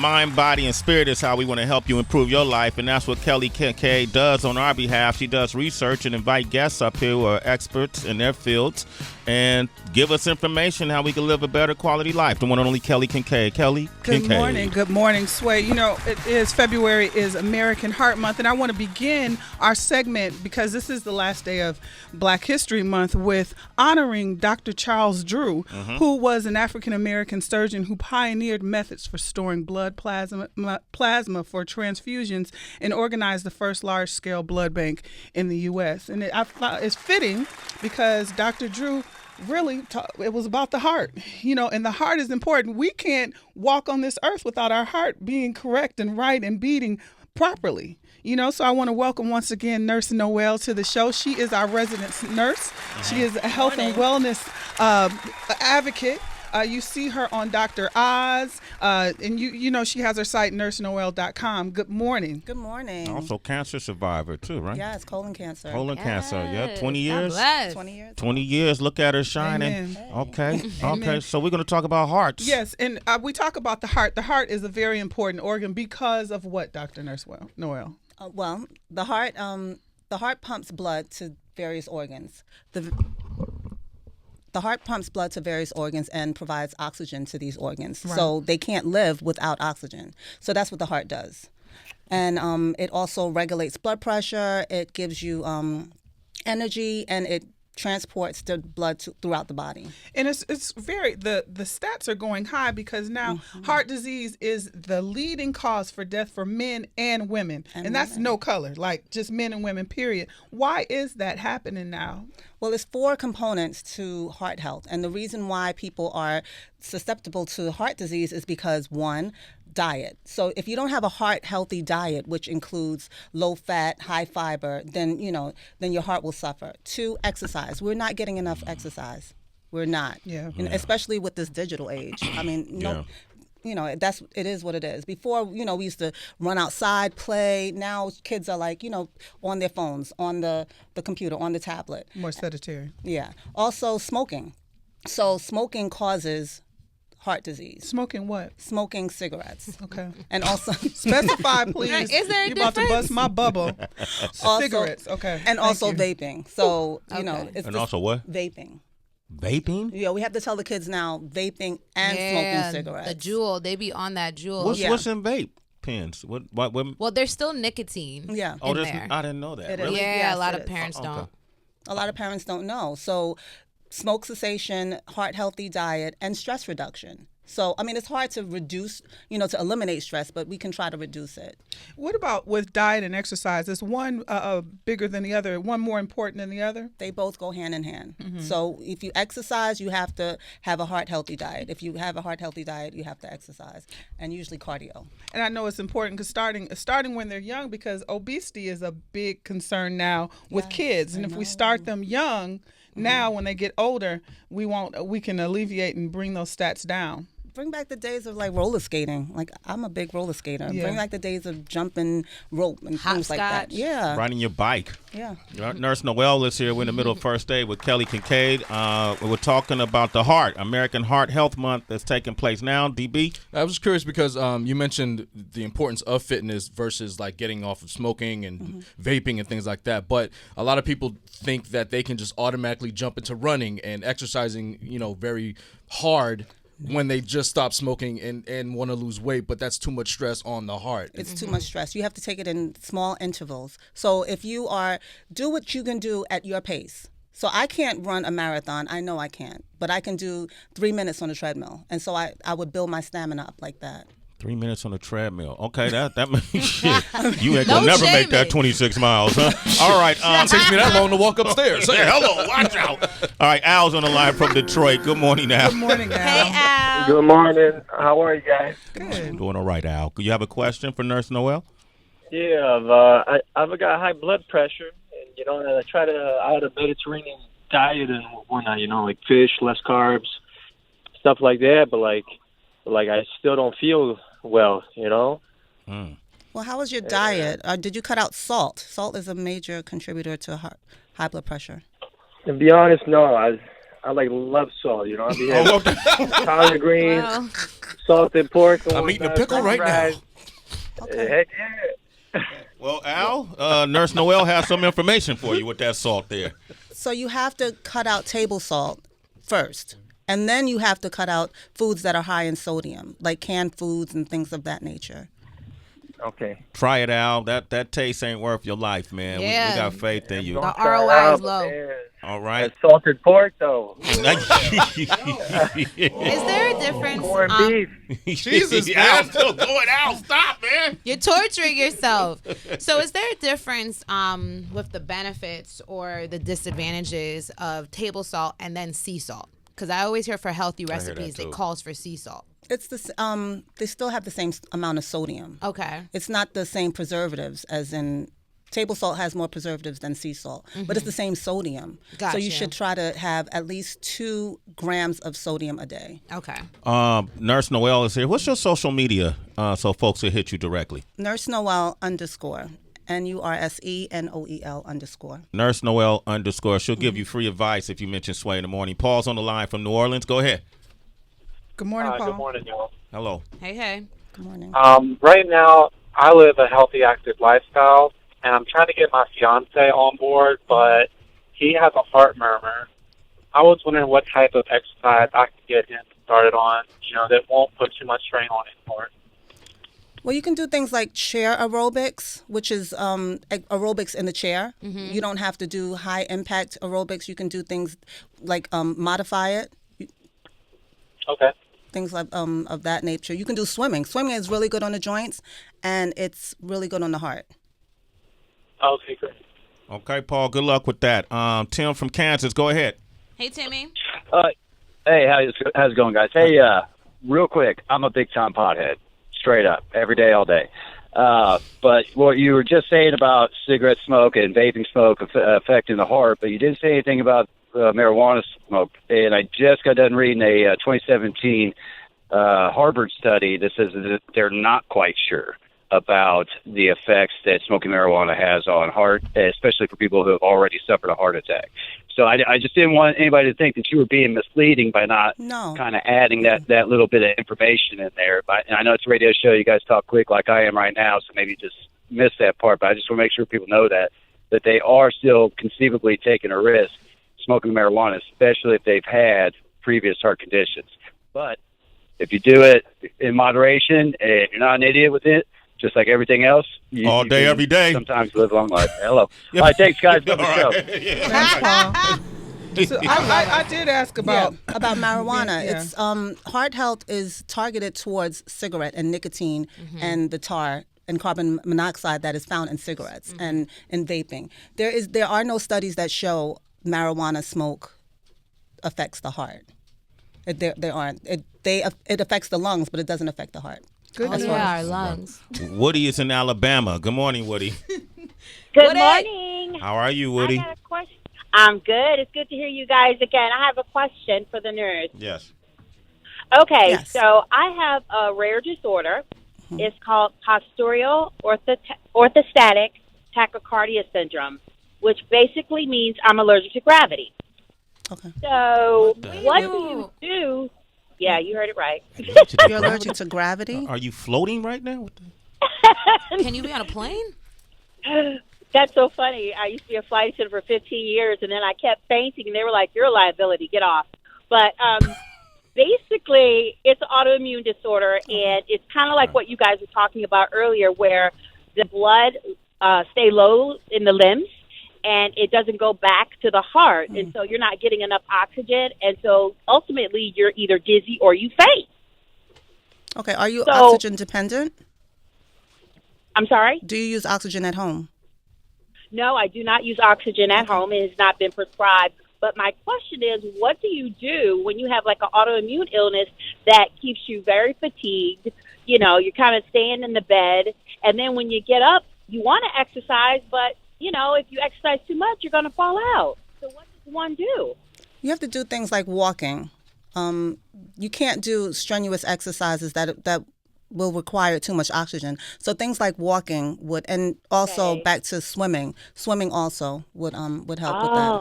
mind, body, and spirit is how we want to help you improve your life, and that's what Kelly Kincaid does on our behalf. She does research and invite guests up here who are experts in their fields and give us information how we can live a better quality life. The one and only Kelly Kincaid. Kelly Kincaid. Good morning, Sway. You know, February is American Heart Month, and I want to begin our segment because this is the last day of Black History Month with honoring Dr. Charles Drew, who was an African-American surgeon who pioneered methods for storing blood plasma for transfusions and organized the first large-scale blood bank in the U.S. And I thought it's fitting because Dr. Drew really it was about the heart, and the heart is important. We can't walk on this earth without our heart being correct and right and beating properly. So I want to welcome once again Nurse Noel to the show. She is our resident nurse. She is a health and wellness advocate. You see her on Dr. Oz, and she has her site, nursenoel.com. Good morning. Good morning. Also cancer survivor, too, right? Yeah, it's colon cancer. Colon cancer, yeah. 20 years? 20 years. 20 years. Look at her shining. Amen. Okay. Amen. Okay. So we're going to talk about hearts. Yes, and we talk about the heart. The heart is a very important organ because of what, Dr. Nurse Noel? Well, the heart pumps blood to various organs. The heart pumps blood to various organs and provides oxygen to these organs. Right. So they can't live without oxygen. So that's what the heart does. And it also regulates blood pressure. It gives you energy, and it transports the blood throughout the body. And it's very, the stats are going high because now heart disease is the leading cause for death for men and women. And that's no color, like just men and women, period. Why is that happening now? Well, there's 4 components to heart health. And the reason why people are susceptible to heart disease is because, 1, diet. So if you don't have a heart healthy diet, which includes low fat, high fiber, then your heart will suffer. 2, exercise. We're not getting enough exercise. We're not. Yeah. Especially with this digital age. I mean, it is what it is. Before, we used to run outside, play. Now kids are like, on their phones, on the computer, on the tablet. More sedentary. Yeah. Also smoking. So smoking causes heart disease. Smoking what? Smoking cigarettes. Okay. And also specify, please. Is there a You're about to bust my bubble. Cigarettes. Okay. And also vaping. So, it's also what? Vaping. Vaping? Yeah, we have to tell the kids now vaping and smoking cigarettes. The Juul, they be on that Juul. What's in vape pens? What? Well, there's still nicotine. Yeah. Oh, there. I didn't know that. It Really? is. Yeah, Yes, a lot it of is. parents don't. A lot of parents don't know. So smoke cessation, heart healthy diet, and stress reduction. So, I mean, it's hard to reduce, to eliminate stress, but we can try to reduce it. What about with diet and exercise? Is one bigger than the other? One more important than the other? They both go hand in hand. So if you exercise, you have to have a heart-healthy diet. If you have a heart-healthy diet, you have to exercise, and usually cardio. And I know it's important because starting when they're young, because obesity is a big concern now with kids. And if we start them young, now when they get older, we can alleviate and bring those stats down. Bring back the days of like roller skating. Like I'm a big roller skater. Yeah. Bring back the days of jumping rope and things like that. Yeah. Riding your bike. Yeah. Nurse Noel is here. We're in the middle of first day with Kelly Kincaid. We're talking about the heart. American Heart Health Month that's taking place now. DB? I was curious because you mentioned the importance of fitness versus like getting off of smoking and vaping and things like that. But a lot of people think that they can just automatically jump into running and exercising, very hard when they just stop smoking and want to lose weight, but that's too much stress on the heart. It's too much stress. You have to take it in small intervals. So if you do what you can do at your pace. So I can't run a marathon. I know I can't, but I can do 3 minutes on a treadmill. And so I would build my stamina up like that. 3 minutes on the treadmill. Okay, that means shit. You ain't gonna never make that 26 miles, huh? All right. It takes me that long to walk upstairs. Hey, hello, watch out. All right, Al's on the line from Detroit. Good morning, Al. Good morning, Al. Hey, Al. Good morning. How are you guys? Good. Doing all right, Al. You have a question for Nurse Noel? Yeah, I've got high blood pressure, and I try to out a Mediterranean diet and whatnot. Like fish, less carbs, stuff like that. But like I still don't feel well. Well, how was your diet? Did you cut out salt? Salt is a major contributor to high blood pressure. To be honest, no. I love salt. I be having collard greens, salted pork. I'm eating a pickle right now. Okay. Heck yeah. Well, Al, Nurse Noel has some information for you with that salt there. So you have to cut out table salt first. And then you have to cut out foods that are high in sodium, like canned foods and things of that nature. Okay. Try it, Al. That taste ain't worth your life, man. Yeah. We got faith in you. The Try it ROI out, is low. man. All right. That salted pork, though. Is there a difference? Corned beef. Jesus, Al, man. still going out. Stop, man. You're torturing yourself. So is there a difference with the benefits or the disadvantages of table salt and then sea salt? Because I always hear for healthy recipes it calls for sea salt. It's they still have the same amount of sodium. Okay. It's not the same preservatives as in table salt has more preservatives than sea salt, but it's the same sodium. Gotcha. So you should try to have at least 2 grams of sodium a day. Okay. Nurse Noel is here. What's your social media so folks will hit you directly? Nurse Noel _ NURSENOEL _ Nurse Noel _ She'll give you free advice if you mention Sway in the morning. Paul's on the line from New Orleans. Go ahead. Good morning, Paul. Good morning, y'all. Hello. Hey. Good morning. Right now, I live a healthy, active lifestyle, and I'm trying to get my fiance on board, but he has a heart murmur. I was wondering what type of exercise I could get him started on, that won't put too much strain on his heart. Well, you can do things like chair aerobics, which is aerobics in the chair. Mm-hmm. You don't have to do high impact aerobics. You can do things like modify it. Okay. Things like of that nature. You can do swimming. Swimming is really good on the joints, and it's really good on the heart. Okay, great. Okay, Paul, good luck with that. Tim from Kansas, go ahead. Hey, Timmy. Hey, how's it going, guys? Hey, real quick, I'm a big-time pothead, straight up, every day, all day. But what you were just saying about cigarette smoke and vaping smoke affecting the heart, but you didn't say anything about marijuana smoke. And I just got done reading a 2017 Harvard study that says that they're not quite sure about the effects that smoking marijuana has on heart, especially for people who have already suffered a heart attack. So I just didn't want anybody to think that you were being misleading by not kind of adding that little bit of information in there. But and I know it's a radio show. You guys talk quick like I am right now, so maybe you just missed that part. But I just want to make sure people know that they are still conceivably taking a risk smoking marijuana, especially if they've had previous heart conditions. But if you do it in moderation and you're not an idiot with it, just like everything else, all day, every day. Sometimes live a long life. Hello. All right, thanks, guys. Good show. Thanks, Paul. So I did ask about marijuana. Yeah. It's heart health is targeted towards cigarette and nicotine and the tar and carbon monoxide that is found in cigarettes and in vaping. There are no studies that show marijuana smoke affects the heart. There aren't. It affects the lungs, but it doesn't affect the heart. Good. Our lungs. Woody is in Alabama. Good morning, Woody. Good morning. How are you, Woody? I got a question. I'm good. It's good to hear you guys again. I have a question for the nurse. Yes. Okay, Yes. so I have a rare disorder. It's called postural orthostatic tachycardia syndrome, which basically means I'm allergic to gravity. Okay. So what do you do? Yeah, you heard it right. You're allergic to gravity? Are you floating right now? Can you be on a plane? That's so funny. I used to be a flight attendant for 15 years, and then I kept fainting, and they were like, you're a liability. Get off. But basically, it's an autoimmune disorder, and it's kind of like what you guys were talking about earlier, where the blood stay low in the limbs, and it doesn't go back to the heart, and so you're not getting enough oxygen, and so ultimately you're either dizzy or you faint. Okay, are you oxygen dependent? I'm sorry? Do you use oxygen at home? No, I do not use oxygen at home. It has not been prescribed. But my question is, what do you do when you have like an autoimmune illness that keeps you very fatigued? You know, you're kind of staying in the bed, and then when you get up, you want to exercise, but you know, if you exercise too much, you're going to fall out. So what does one do? You have to do things like walking. You can't do strenuous exercises that will require too much oxygen. So things like walking would, and also back to swimming. Swimming also would help with that.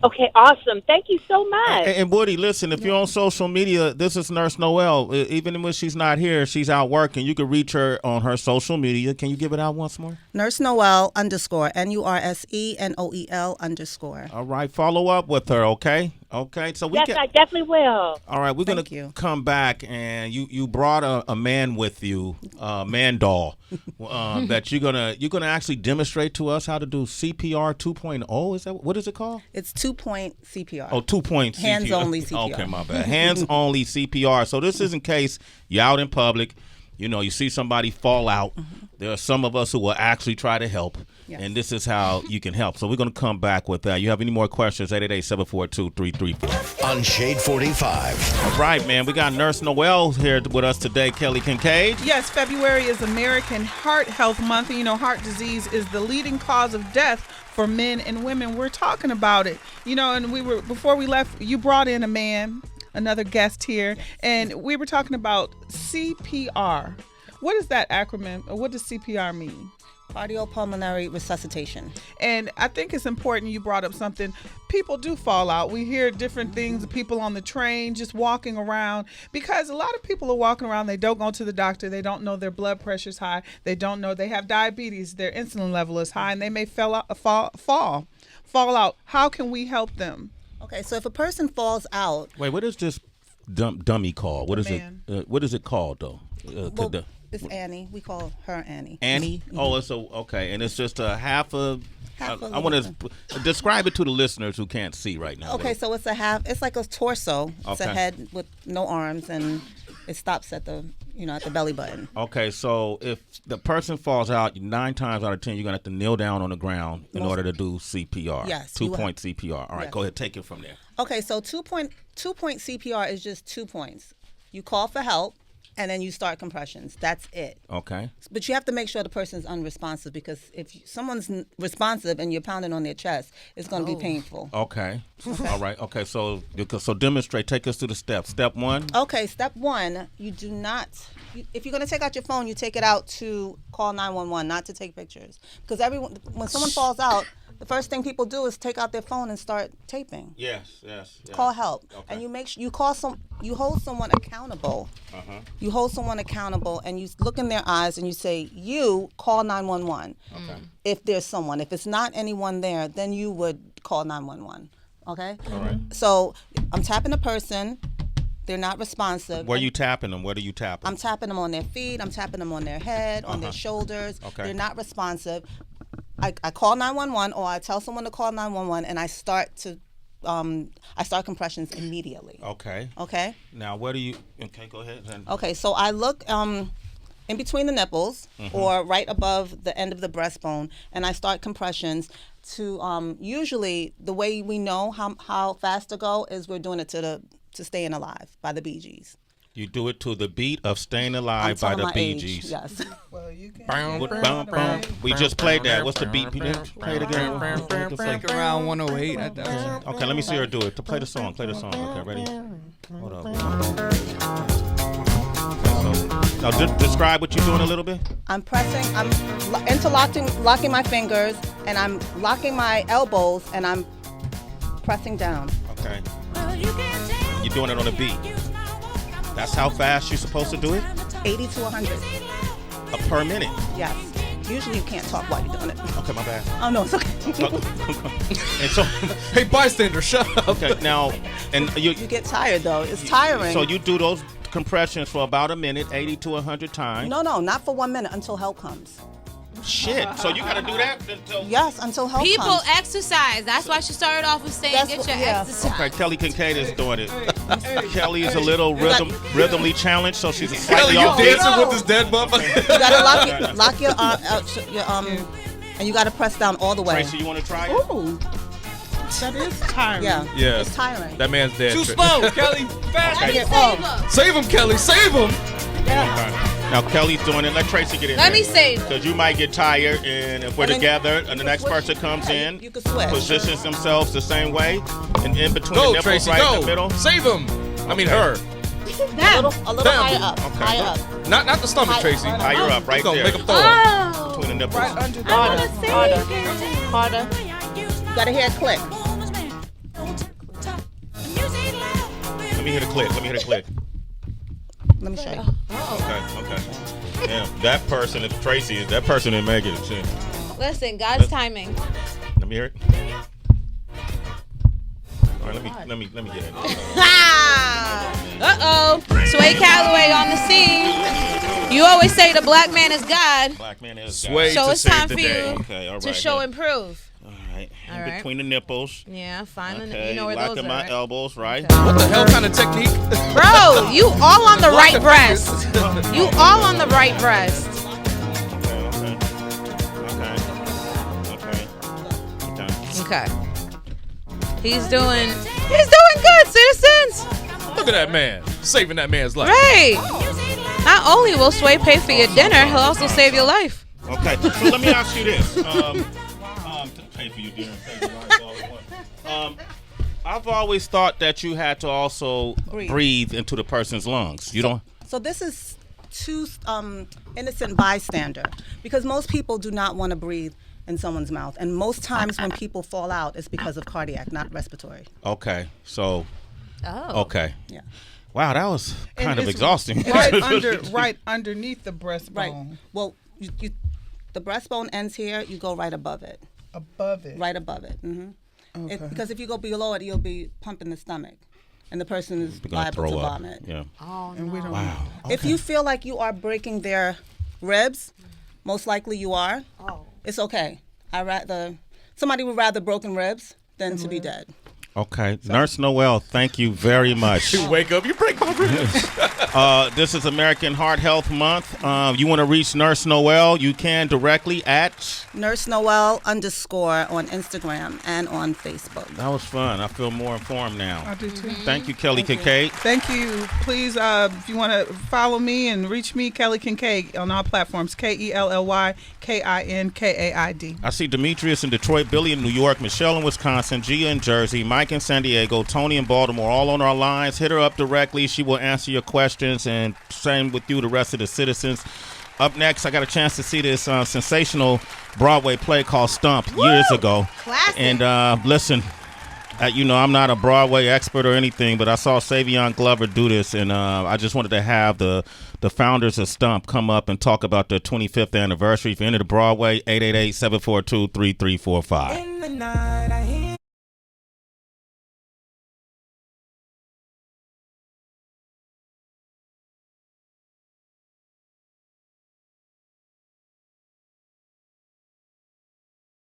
Okay, awesome. Thank you so much. And Woody, listen, if you're on social media, this is Nurse Noel. Even when she's not here, she's out working. You can reach her on her social media. Can you give it out once more? Nurse Noel _ NURSENOEL _ All right, follow up with her, okay? Okay, so Yes, I definitely will. All right, we're going to come back, and you brought a man with you, man doll, that you're gonna actually demonstrate to us how to do CPR 2.0. Is that what is it called? It's 2-point CPR. Oh, 2-point CPR. Hands only CPR. Okay, my bad. Hands only CPR. So this is in case you're out in public, you see somebody fall out. There are some of us who will actually try to help. Yes. And this is how you can help. So we're going to come back with that. You have any more questions? 888-742-3344. On Shade 45. All right, man. We got Nurse Noel here with us today, Kelly Kincaid. Yes, February is American Heart Health Month. And, heart disease is the leading cause of death for men and women. We're talking about it. And before we left, you brought in a man, another guest here, and we were talking about CPR. What is that acronym? Or what does CPR mean? Cardiopulmonary resuscitation. And I think it's important you brought up something. People do fall out. We hear different things, people on the train just walking around, because a lot of people are walking around, they don't go to the doctor, they don't know their blood pressure's high, they don't know they have diabetes, their insulin level is high, and they may fall out. How can we help them? Okay, so if a person falls out. Wait, what is this dummy called? What is it? What is it called though? It's Annie. We call her Annie. Annie? Oh, it's okay, and it's just a half a. I want to describe it to the listeners who can't see right now. Okay, so it's a half. It's like a torso. It's a head with no arms, and it stops at the at the belly button. Okay, so if the person falls out, 9 times out of 10, you're gonna have to kneel down on the ground in order to do CPR. Yes. 2-point CPR. All right, Go ahead, take it from there. Okay, so 2-point CPR is just 2 points. You call for help, and then you start compressions. That's it. Okay. But you have to make sure the person's unresponsive, because if someone's responsive and you're pounding on their chest, it's going to be painful. Okay. All right. Okay. So demonstrate. Take us through the steps. Step 1. Okay. Step 1. You do not. If you're going to take out your phone, you take it out to call 911, not to take pictures. Because when someone falls out, the first thing people do is take out their phone and start taping. Yes. Call help, okay. And you make sure you you hold someone accountable. You hold someone accountable, and you look in their eyes and you say, "You call 911." Okay. If there's someone, if it's not anyone there, then you would call 911. Okay. All right. So I'm tapping the person. They're not responsive. Where are you tapping them? What are you tapping? I'm tapping them on their feet. I'm tapping them on their head, on their shoulders. Okay. They're not responsive. I call 911, or I tell someone to call 911, and I start compressions immediately. Okay. Okay. Now, where do you? Okay, go ahead. Okay, so I look in between the nipples, or right above the end of the breastbone, and I start compressions to usually the way we know how fast to go is we're doing it to Staying Alive by the Bee Gees. You do it to the beat of Staying Alive by the Bee Gees. Yes. Well, you can. We just played that. What's the beat? Play it again. Like around 108. Okay, let me see her do it. Play the song. Okay, ready? Hold up. Now describe what you're doing a little bit. I'm locking my fingers, and I'm locking my elbows, and I'm pressing down. Okay. You're doing it on a beat. That's how fast you're supposed to do it? 80 to 100. Per minute? Yes. Usually you can't talk while you're doing it. Okay, my bad. Oh, no, it's okay. And so, hey, bystander, shut up. Okay, now, and you get tired, though. It's tiring. So you do those compressions for about a minute, 80 to 100 times? No, not for 1 minute, until help comes. Shit. So you got to do that until... Yes, until help comes. People exercise. That's why she started off with saying get your exercise. Okay, Kelly Kincaid is doing it. Kelly is a little rhythmly challenged, so she's a slightly Kelly, off you dancing with this dead motherfucker? You got to lock your and you got to press down all the way. Tracy, you want to try it? Ooh. That is tiring. Yeah. It's tiring. That man's dead. Too slow, Kelly. Fast. Okay. Save him, Kelly. Save him. Yeah. Okay. Now Kelly's doing it. Let Tracy get in. Let me save. Because you might get tired, and if we're together, and the next person comes in, you can switch. Positions themselves the same way, and in between Go, the nipples, Tracy, right go. in the middle. Save him. I mean her. A little higher up. Okay. Higher up. Not the stomach, Tracy. Higher up, right there. Make him throw up. Between the nipples. Right under the Harder. You got to hear it click. Let me hit a click. Let me show you. Okay. Damn, that person, if Tracy, that person didn't make it. Shit. Listen, God's timing. Let me hear it. All right, let me get it. Sway Calloway on the scene. You always say the black man is God. Black man is Sway God. So it's time for day. you to show and prove. All right. All right. Between the nipples. Yeah, fine. Okay. You know where Like those are. my Right? elbows, right? What the hell kind of technique? Bro, you all on the right breast. You all on the right breast. Okay. He's doing good, citizens. Look at that man. Saving that man's life. Right. Not only will Sway pay for your dinner, he'll also save your life. Okay. So let me ask you this. Pay for your dinner. Save your life all at once. I've always thought that you had to also breathe into the person's lungs. You don't. So this is too innocent bystander, because most people do not want to breathe in someone's mouth, and most times when people fall out, it's because of cardiac, not respiratory. Okay. So. Oh. Okay. Yeah. Wow, that was kind And of it's exhausting. right underneath the breastbone. Right. Well, the breastbone ends here. You go right above it. Above it. Right above it. Mm-hmm. Okay. Because if you go below it, you'll be pumping the stomach, and the person is We're gonna liable throw to up. vomit. Yeah. Oh, And we don't. Wow. If you feel like you are breaking their ribs, most likely you are. Oh. It's okay. Somebody would rather broken ribs than to be dead. Okay. Nurse Noel, thank you very much. You wake up, you break my ribs. This is American Heart Health Month. You want to reach Nurse Noel, you can directly at... Nurse Noel _ on Instagram and on Facebook. That was fun. I feel more informed now. I do too. Thank you, Kelly Kincaid. Thank you. Please, if you want to follow me and reach me, Kelly Kincaid, on all platforms. KELLYKINKAID. I see Demetrius in Detroit, Billy in New York, Michelle in Wisconsin, Gia in Jersey, Mike in San Diego, Tony in Baltimore, all on our lines. Hit her up directly. She will answer your questions, and same with you, the rest of the citizens. Up next, I got a chance to see this sensational Broadway play called Stump years ago. Classic. And listen, I'm not a Broadway expert or anything, but I saw Savion Glover do this, and I just wanted to have the founders of Stump come up and talk about their 25th anniversary. If you're into the Broadway, 888-742-3345. In the night, I hear